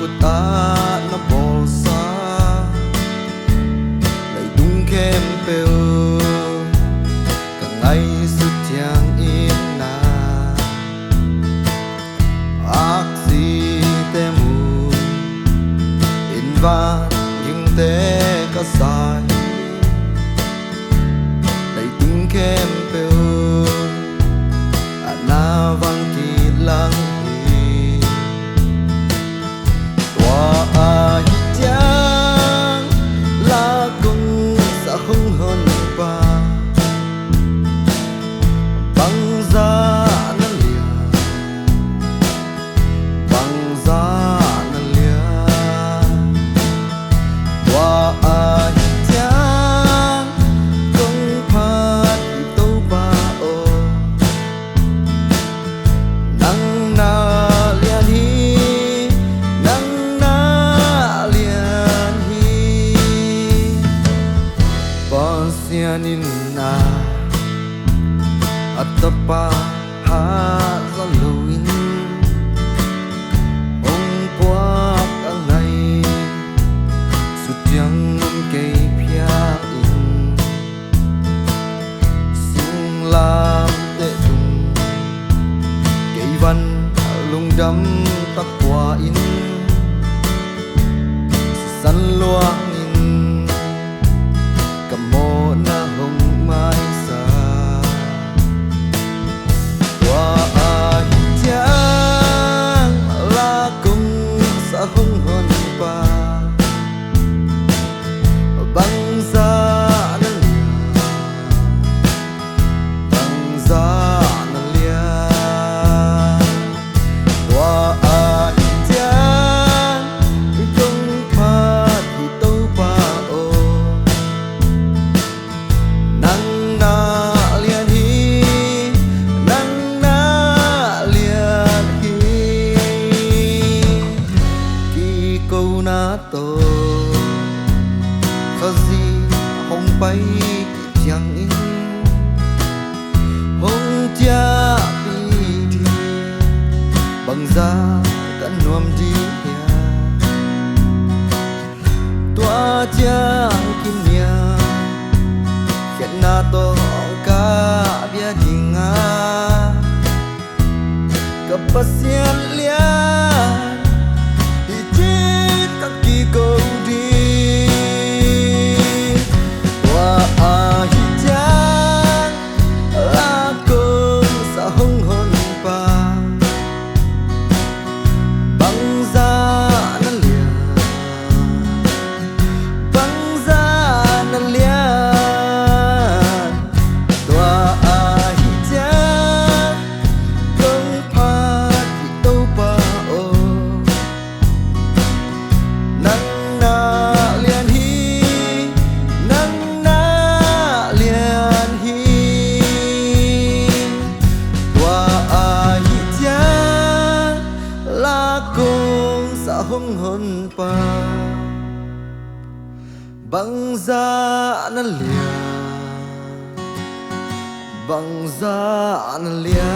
của ta nó bỏ xa lại đúng kém bèo cả ngày suốt chàng yên na ác gì te mù in va nhưng te có sai lại đúng kém bèo na vang kỳ lăng Nina at pa hazaluin ông quát ang ngày sụt chẳng cây pia in sung làm để tung cây văn lung đâm tắc qua in săn loang in cầm mô na hồng mai xa qua chang la cùng sa hồng hồn pa băng ra na lia qua chang cùng pa thì tâu pa ô nắng na liền hi nắng na liền hi kỳ câu na tô có gì không bay chẳng in không cha đi bằng da cả nuông đi tua cha kim nhà hiện na to cả bia dinga kapasian lian hiji kaki kau di wa ahijang lakon sa hong hon pa bangsa na lian bangsa na lian hong hon pa bangsa na lia bangsa na lia